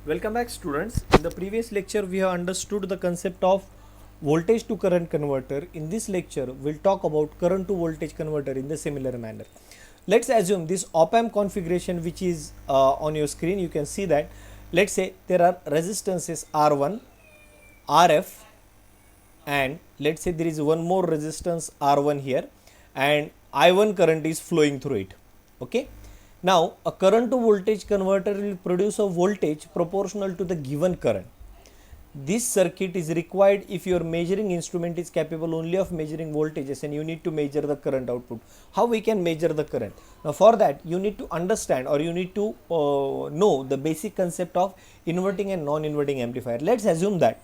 Welcome back students. In the previous lecture we have understood the concept of voltage to current converter. In this lecture we'll talk about current to voltage converter in the similar manner. Let's assume this op-amp configuration which is on your screen. You can see that let's say there are resistances R1, RF, and let's say there is one more resistance R1 here, and I1 current is flowing through it. Okay. Now a current to voltage converter will produce a voltage proportional to the given current. This circuit is required if your measuring instrument is capable only of measuring voltages and you need to measure the current output. How we can measure the current? Now for that you need to understand, or you need to know the basic concept of inverting and non-inverting amplifier. Let's assume that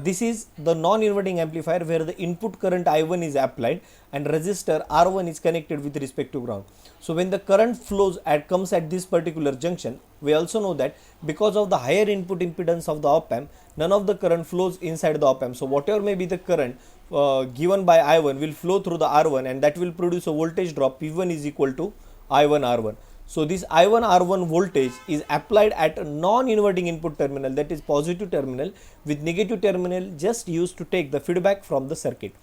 this is the non-inverting amplifier where the input current I1 is applied and resistor R1 is connected with respect to ground. So when the current flows comes at this particular junction, we also know that because of the higher input impedance of the op-amp, none of the current flows inside the op-amp. So whatever may be the current given by I1 will flow through the R1, and that will produce a voltage drop P1 is equal to I1 R1. So this I1 R1 voltage is applied at a non-inverting input terminal, that is positive terminal, with negative terminal just used to take the feedback from the circuit.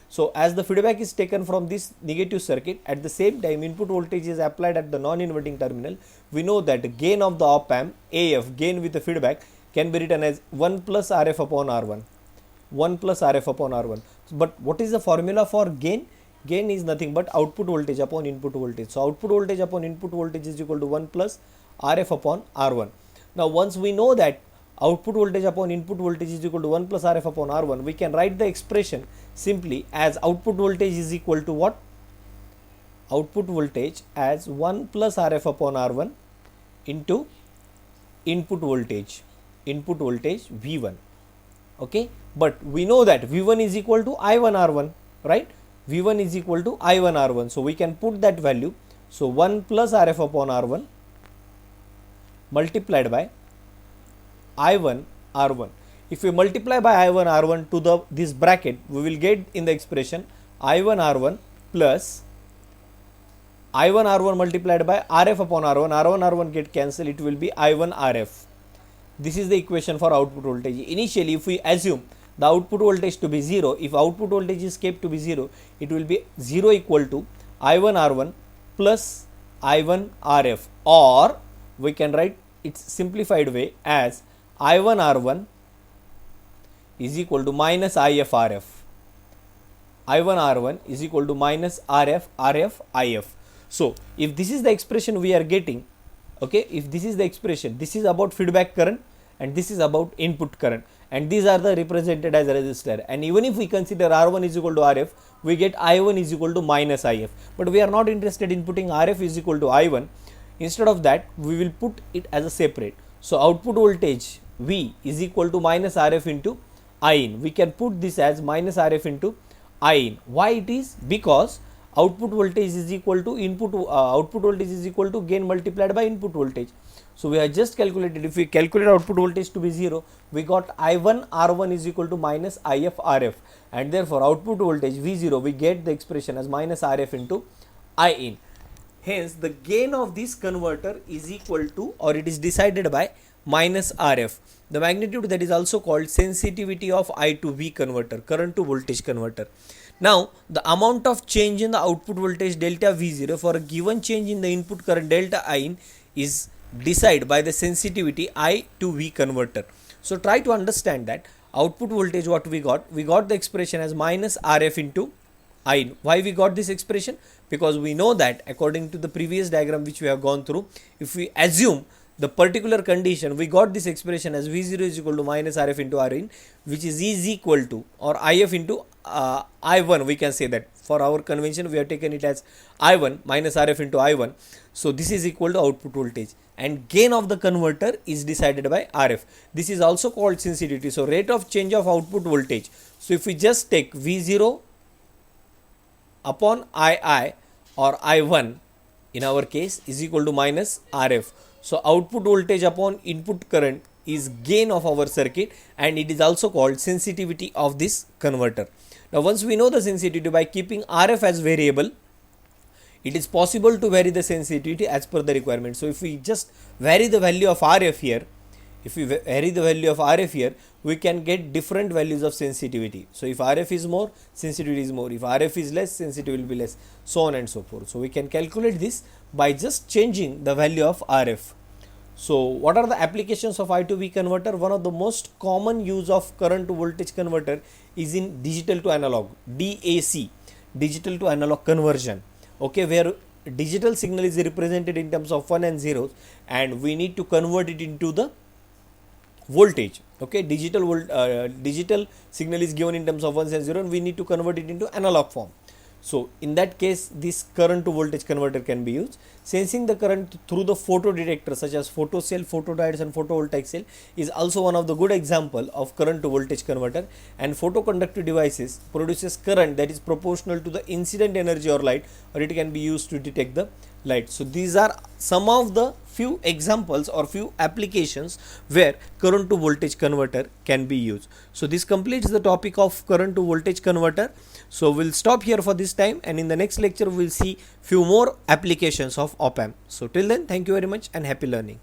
So as the feedback is taken from this negative circuit, at the same time input voltage is applied at the non-inverting terminal. We know that gain of the op-amp, AF, gain with the feedback, can be written as 1 plus RF upon R1. 1 plus RF upon R1. But what is the formula for gain? Gain is nothing but output voltage upon input voltage. So output voltage upon input voltage is equal to 1 plus RF upon R1. Now once we know that output voltage upon input voltage is equal to 1 plus RF upon R1, we can write the expression simply as output voltage is equal to what? Output voltage as 1 plus RF upon R1 into input voltage V1. Okay, but we know that V1 is equal to I1 R1, right? V1 is equal to I1 R1. So we can put that value. So 1 plus RF upon R1 multiplied by I1 R1. If we multiply by I1 R1 to this bracket, we will get in the expression I1 R1 plus I1 R1 multiplied by RF upon R1. R1 R1 get cancelled. It will be I1 RF. This is the equation for output voltage. Initially, if we assume the output voltage to be 0, if output voltage is kept to be 0, it will be 0 equal to I1 R1 plus I1 RF, or we can write its simplified way as I1 R1 is equal to minus IF RF. I1 R1 is equal to minus RF IF. So if this is the expression we are getting, okay, if this is the expression, this is about feedback current and this is about input current, and these are the represented as a resistor. And even if we consider R1 is equal to RF, we get I1 is equal to minus IF. But we are not interested in putting RF is equal to I1. Instead of that, we will put it as a separate. So output voltage V is equal to minus RF into I in. We can put this as minus RF into I in. Why it is? Because output voltage is equal to output voltage is equal to gain multiplied by input voltage. So we have just calculated, if we calculate output voltage to be 0, we got I1 R1 is equal to minus IF RF, and therefore output voltage V0 we get the expression as minus RF into I in. Hence the gain of this converter is equal to, or it is decided by, minus RF. The magnitude that is also called sensitivity of I to V converter, current to voltage converter. Now the amount of change in the output voltage delta V0 for a given change in the input current delta I in is decided by the sensitivity I to V converter. So try to understand that output voltage what we got the expression as minus RF into I in. Why we got this expression? Because we know that according to the previous diagram which we have gone through, if we assume the particular condition, we got this expression as V0 is equal to minus RF into R in, which is equal to, or IF into I1. We can say that for our convention we have taken it as I1 minus RF into I1. So this is equal to output voltage, and gain of the converter is decided by RF. This is also called sensitivity. So rate of change of output voltage. So if we just take V0 upon II or I1 in our case is equal to minus RF. So output voltage upon input current is gain of our circuit, and it is also called sensitivity of this converter. Now once we know the sensitivity, by keeping RF as variable, it is possible to vary the sensitivity as per the requirement. So if we just vary the value of RF here, If we vary the value of RF here, we can get different values of sensitivity. So if RF is more, sensitivity is more. If RF is less, sensitivity will be less, so on and so forth. So we can calculate this by just changing the value of RF. So what are the applications of I to V converter? One of the most common use of current to voltage converter is in digital to analog, DAC, digital to analog conversion. Okay, where digital signal is represented in terms of 1 and 0, and we need to convert it into the voltage. Okay, digital signal is given in terms of 1 and 0, and we need to convert it into analog form. So in that case, this current to voltage converter can be used. Sensing the current through the photodetector such as photocell, photodiodes and photovoltaic cell is also one of the good example of current to voltage converter. And photoconductive devices produces current that is proportional to the incident energy or light, or it can be used to detect the light. So these are some of the few examples or few applications where current to voltage converter can be used. So this completes the topic of current to voltage converter. So we'll stop here for this time, and in the next lecture we'll see few more applications of op amp. So till then, thank you very much and happy learning.